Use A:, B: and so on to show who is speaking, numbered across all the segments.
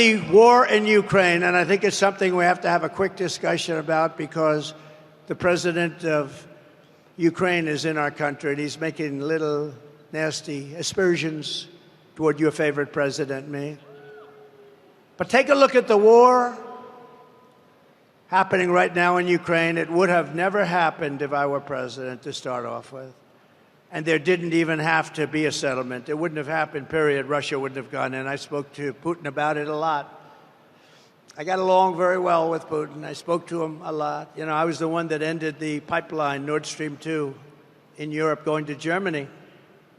A: The war in Ukraine, and I think it's something we have to have a quick discussion about because the president of Ukraine is in our country and he's making little nasty aspersions toward your favorite president, me. But take a look at the war happening right now in Ukraine. It would have never happened if I were president to start off with. And there didn't even have to be a settlement. It wouldn't have happened, period. Russia wouldn't have gone in. I spoke to Putin about it a lot. I got along very well with Putin. I spoke to him a lot. You know, I was the one that ended the pipeline, Nord Stream 2, in Europe going to Germany.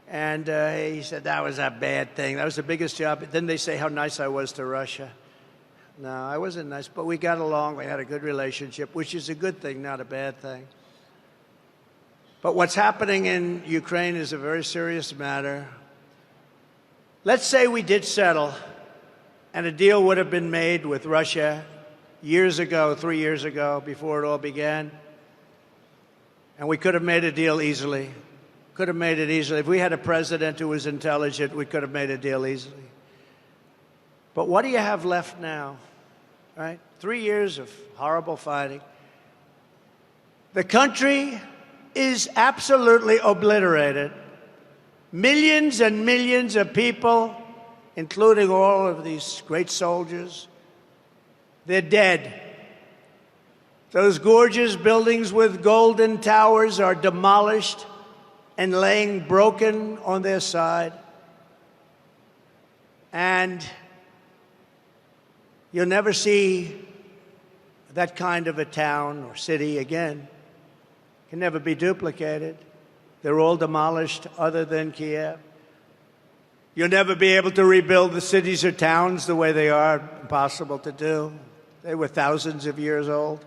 A: And he said that was a bad thing. That was the biggest job. Then they say how nice I was to Russia. No, I wasn't nice, but we got along. We had a good relationship, which is a good thing, not a bad thing. But what's happening in Ukraine is a very serious matter. Let's say we did settle, and a deal would have been made with Russia years ago, 3 years ago, before it all began. And we could have made a deal easily. Could have made it easily. If we had a president who was intelligent, we could have made a deal easily. But what do you have left now, right? 3 years of horrible fighting. The country is absolutely obliterated. Millions and millions of people, including all of these great soldiers, they're dead. Those gorgeous buildings with golden towers are demolished and laying broken on their side. And you'll never see that kind of a town or city again. Can never be duplicated. They're all demolished other than Kiev. You'll never be able to rebuild the cities or towns the way they are. Impossible to do. They were thousands of years old.